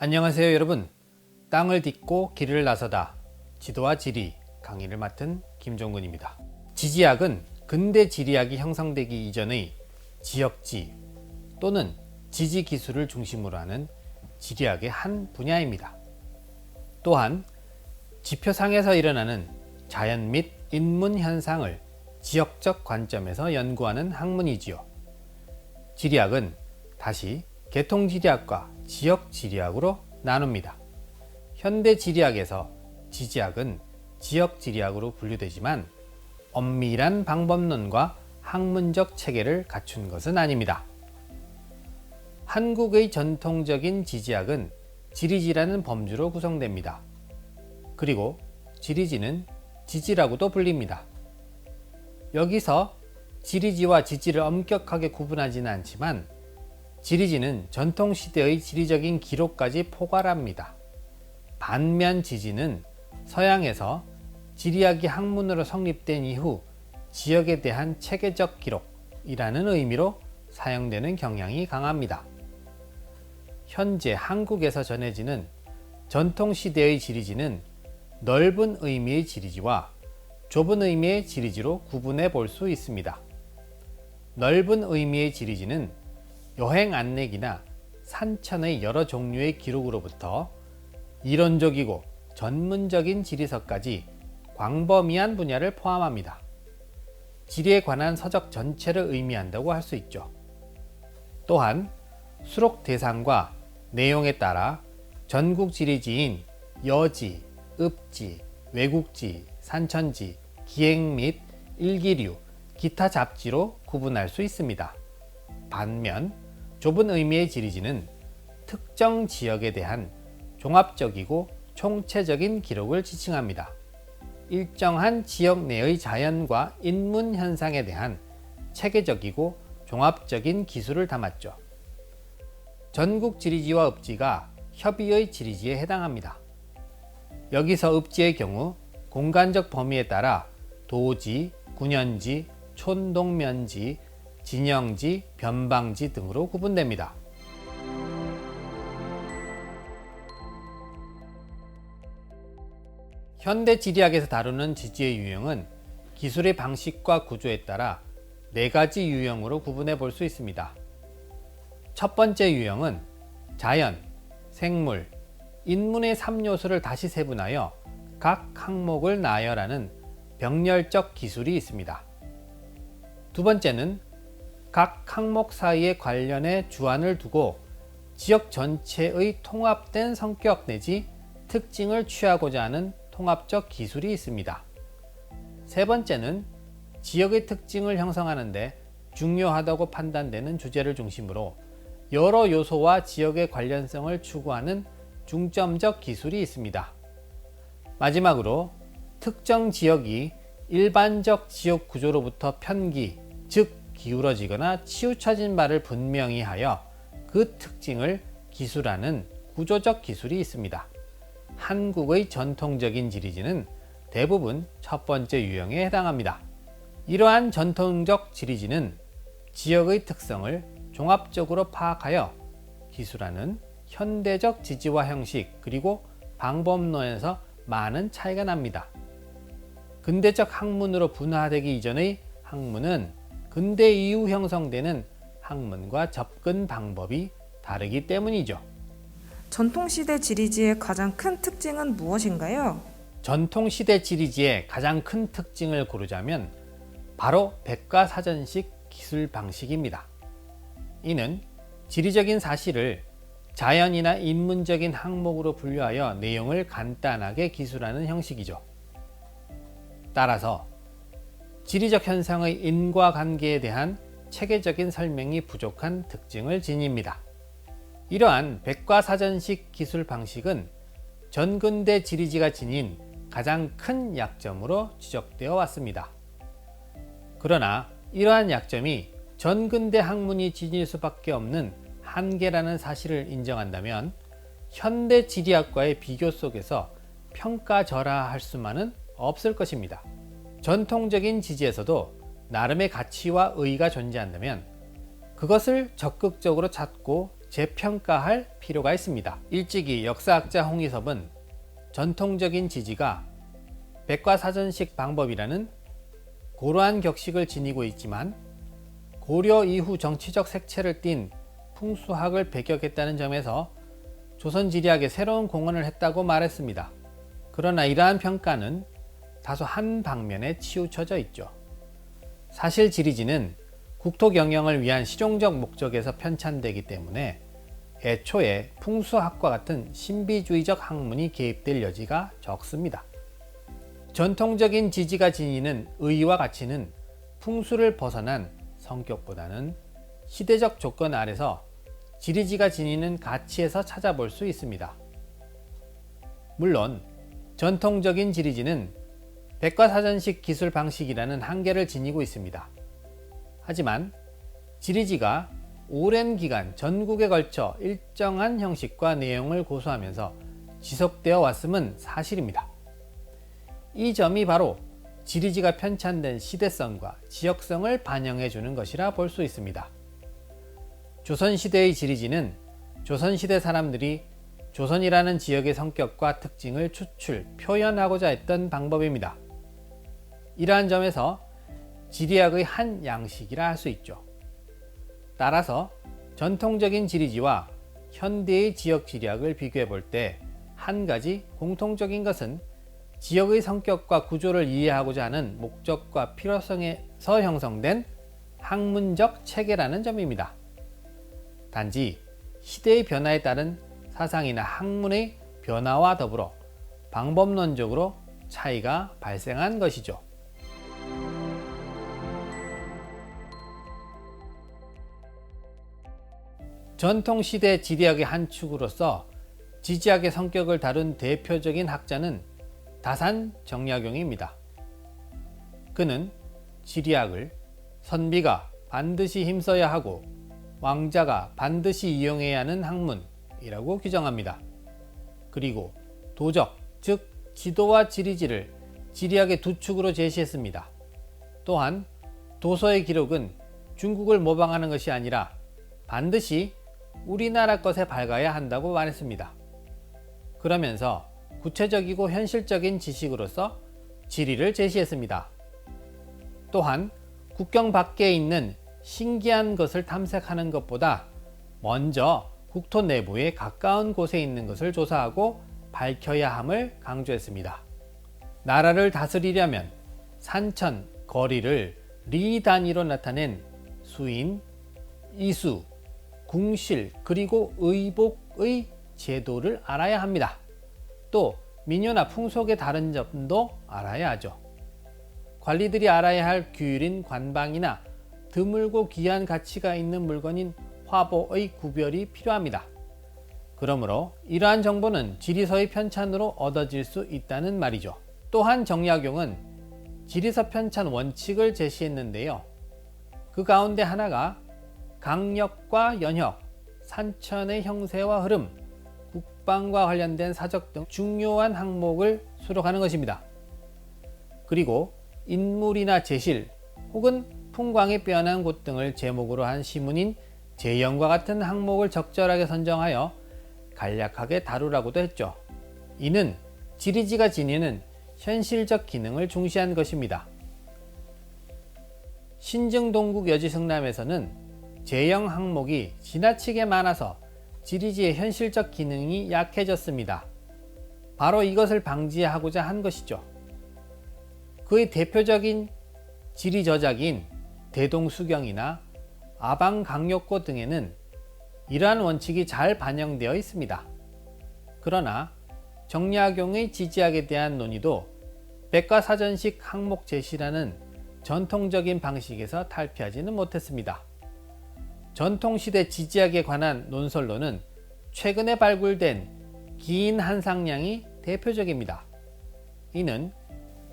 안녕하세요 여러분. 땅을 딛고 길을 나서다 지도와 지리 강의를 맡은 김종근입니다. 지지학은 근대 지리학이 형성되기 이전의 지역지 또는 지지 기술을 중심으로 하는 지리학의 한 분야입니다. 또한 지표상에서 일어나는 자연 및 인문 현상을 지역적 관점에서 연구하는 학문이지요. 지리학은 다시 계통지리학과 지역지리학으로 나눕니다. 현대 지리학에서 지지학은 지역지리학으로 분류되지만 엄밀한 방법론과 학문적 체계를 갖춘 것은 아닙니다. 한국의 전통적인 지지학은 지리지라는 범주로 구성됩니다. 그리고 지리지는 지지라고도 불립니다. 여기서 지리지와 지지를 엄격하게 구분하지는 않지만 지리지는 전통시대의 지리적인 기록까지 포괄합니다. 반면 지지는 서양에서 지리학이 학문으로 성립된 이후 지역에 대한 체계적 기록이라는 의미로 사용되는 경향이 강합니다. 현재 한국에서 전해지는 전통시대의 지리지는 넓은 의미의 지리지와 좁은 의미의 지리지로 구분해 볼 수 있습니다. 넓은 의미의 지리지는 여행 안내기나 산천의 여러 종류의 기록으로부터 이론적이고 전문적인 지리서까지 광범위한 분야를 포함합니다. 지리에 관한 서적 전체를 의미한다고 할 수 있죠. 또한 수록 대상과 내용에 따라 전국 지리지인 여지, 읍지, 외국지, 산천지, 기행 및 일기류, 기타 잡지로 구분할 수 있습니다. 반면 좁은 의미의 지리지는 특정 지역에 대한 종합적이고 총체적인 기록을 지칭합니다. 일정한 지역 내의 자연과 인문 현상에 대한 체계적이고 종합적인 기술을 담았죠. 전국 지리지와 읍지가 협의의 지리지에 해당합니다. 여기서 읍지의 경우 공간적 범위에 따라 도지, 군현지, 촌동면지, 진영지, 변방지 등으로 구분됩니다. 현대 지리학에서 다루는 지지의 유형은 기술의 방식과 구조에 따라 4가지 유형으로 구분해 볼 수 있습니다. 첫 번째 유형은 자연, 생물, 인문의 3요소를 다시 세분하여 각 항목을 나열하는 병렬적 기술이 있습니다. 두 번째는 각 항목 사이의 관련에 주안을 두고 지역 전체의 통합된 성격 내지 특징을 취하고자 하는 통합적 기술이 있습니다. 세 번째는 지역의 특징을 형성하는 데 중요하다고 판단되는 주제를 중심으로 여러 요소와 지역의 관련성을 추구하는 중점적 기술이 있습니다. 마지막으로 특정 지역이 일반적 지역 구조로부터 편기, 즉 기울어지거나 치우쳐진 바를 분명히 하여 그 특징을 기술하는 구조적 기술이 있습니다. 한국의 전통적인 지리지는 대부분 첫 번째 유형에 해당합니다. 이러한 전통적 지리지는 지역의 특성을 종합적으로 파악하여 기술하는 현대적 지지와 형식 그리고 방법론에서 많은 차이가 납니다. 근대적 학문으로 분화되기 이전의 학문은 근대 이후 형성되는 학문과 접근 방법이 다르기 때문이죠. 전통시대 지리지의 가장 큰 특징은 무엇인가요? 전통시대 지리지의 가장 큰 특징을 고르자면 바로 백과사전식 기술 방식입니다. 이는 지리적인 사실을 자연이나 인문적인 항목으로 분류하여 내용을 간단하게 기술하는 형식이죠. 따라서 지리적 현상의 인과관계에 대한 체계적인 설명이 부족한 특징을 지닙니다. 이러한 백과사전식 기술 방식은 전근대 지리지가 지닌 가장 큰 약점으로 지적되어 왔습니다. 그러나 이러한 약점이 전근대 학문이 지닐 수밖에 없는 한계라는 사실을 인정한다면 현대 지리학과의 비교 속에서 평가절하할 수만은 없을 것입니다. 전통적인 지지에서도 나름의 가치와 의의가 존재한다면 그것을 적극적으로 찾고 재평가할 필요가 있습니다. 일찍이 역사학자 홍희섭은 전통적인 지지가 백과사전식 방법이라는 고러한 격식을 지니고 있지만 고려 이후 정치적 색채를 띤 풍수학을 배격했다는 점에서 조선지리학에 새로운 공헌을 했다고 말했습니다. 그러나 이러한 평가는 다소 한 방면에 치우쳐져 있죠. 사실 지리지는 국토 경영을 위한 실용적 목적에서 편찬되기 때문에 애초에 풍수학과 같은 신비주의적 학문이 개입될 여지가 적습니다. 전통적인 지지가 지니는 의의와 가치는 풍수를 벗어난 성격보다는 시대적 조건 아래서 지리지가 지니는 가치에서 찾아볼 수 있습니다. 물론 전통적인 지리지는 백과사전식 기술 방식이라는 한계를 지니고 있습니다. 하지만 지리지가 오랜 기간 전국에 걸쳐 일정한 형식과 내용을 고수하면서 지속되어 왔음은 사실입니다. 이 점이 바로 지리지가 편찬된 시대성과 지역성을 반영해 주는 것이라 볼 수 있습니다. 조선시대의 지리지는 조선시대 사람들이 조선이라는 지역의 성격과 특징을 추출, 표현하고자 했던 방법입니다. 이러한 점에서 지리학의 한 양식이라 할 수 있죠. 따라서 전통적인 지리지와 현대의 지역 지리학을 비교해 볼 때 한 가지 공통적인 것은 지역의 성격과 구조를 이해하고자 하는 목적과 필요성에서 형성된 학문적 체계라는 점입니다. 단지 시대의 변화에 따른 사상이나 학문의 변화와 더불어 방법론적으로 차이가 발생한 것이죠. 전통시대 지리학의 한 축으로서 지지학의 성격을 다룬 대표적인 학자는 다산 정약용입니다. 그는 지리학을 선비가 반드시 힘써야 하고 왕자가 반드시 이용해야 하는 학문이라고 규정합니다. 그리고 도적, 즉 지도와 지리지를 지리학의 두 축으로 제시했습니다. 또한 도서의 기록은 중국을 모방하는 것이 아니라 반드시 우리나라 것에 밝아야 한다고 말했습니다. 그러면서 구체적이고 현실적인 지식으로서 지리를 제시했습니다. 또한 국경 밖에 있는 신기한 것을 탐색하는 것보다 먼저 국토 내부에 가까운 곳에 있는 것을 조사하고 밝혀야 함을 강조했습니다. 나라를 다스리려면 산천, 거리를 리 단위로 나타낸 수인, 이수, 궁실, 그리고 의복의 제도를 알아야 합니다. 또 민요나 풍속의 다른 점도 알아야 하죠. 관리들이 알아야 할 규율인 관방이나 드물고 귀한 가치가 있는 물건인 화보의 구별이 필요합니다. 그러므로 이러한 정보는 지리서의 편찬으로 얻어질 수 있다는 말이죠. 또한 정약용은 지리서 편찬 원칙을 제시했는데요. 그 가운데 하나가 강역과 연역, 산천의 형세와 흐름, 국방과 관련된 사적 등 중요한 항목을 수록하는 것입니다. 그리고 인물이나 제실 혹은 풍광이 빼어난 곳 등을 제목으로 한 시문인 제영과 같은 항목을 적절하게 선정하여 간략하게 다루라고도 했죠. 이는 지리지가 지니는 현실적 기능을 중시한 것입니다. 신증동국 여지승람에서는 제영 항목이 지나치게 많아서 지리지의 현실적 기능이 약해졌습니다. 바로 이것을 방지하고자 한 것이죠. 그의 대표적인 지리 저작인 대동수경이나 아방강력고 등에는 이러한 원칙이 잘 반영되어 있습니다. 그러나 정약용의 지지학에 대한 논의도 백과사전식 항목 제시라는 전통적인 방식에서 탈피하지는 못했습니다. 전통시대 지지학에 관한 논설로는 최근에 발굴된 긴 한상량이 대표적입니다. 이는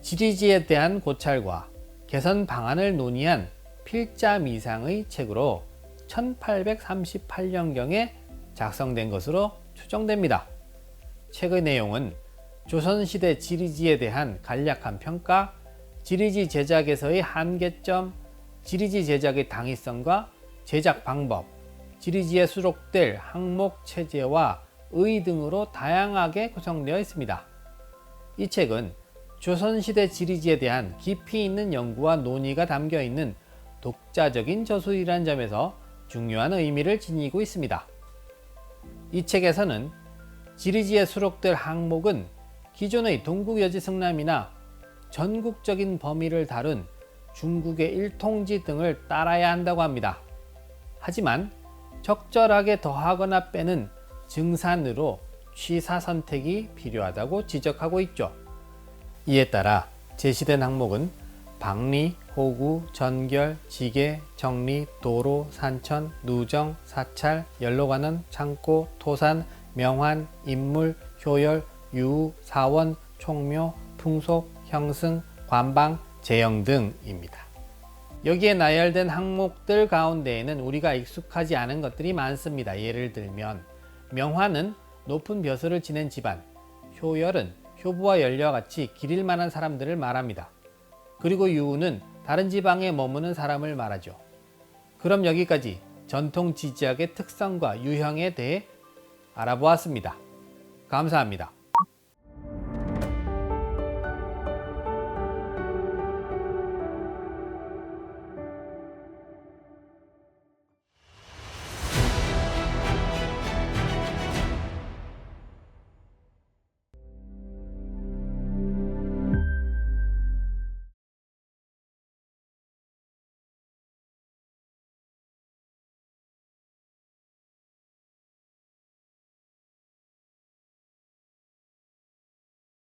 지리지에 대한 고찰과 개선 방안을 논의한 필자미상의 책으로 1838년경에 작성된 것으로 추정됩니다. 책의 내용은 조선시대 지리지에 대한 간략한 평가, 지리지 제작에서의 한계점, 지리지 제작의 당위성과 제작 방법, 지리지에 수록될 항목 체제와 의 등으로 다양하게 구성되어 있습니다. 이 책은 조선시대 지리지에 대한 깊이 있는 연구와 논의가 담겨 있는 독자적인 저술이라는 점에서 중요한 의미를 지니고 있습니다. 이 책에서는 지리지에 수록될 항목은 기존의 동국여지승남이나 전국적인 범위를 다룬 중국의 일통지 등을 따라야 한다고 합니다. 하지만 적절하게 더하거나 빼는 증산으로 취사 선택이 필요하다고 지적하고 있죠. 이에 따라 제시된 항목은 박리, 호구, 전결, 지계, 정리, 도로, 산천, 누정, 사찰, 연로관원, 창고, 토산, 명환, 인물, 효열, 유우, 사원, 총묘, 풍속, 형승, 관방, 제형 등입니다. 여기에 나열된 항목들 가운데에는 우리가 익숙하지 않은 것들이 많습니다. 예를 들면 명환은 높은 벼슬을 지낸 집안, 효열은 효부와 연려와 같이 기릴 만한 사람들을 말합니다. 그리고 유우는 다른 지방에 머무는 사람을 말하죠. 그럼 여기까지 전통 지지학의 특성과 유형에 대해 알아보았습니다. 감사합니다.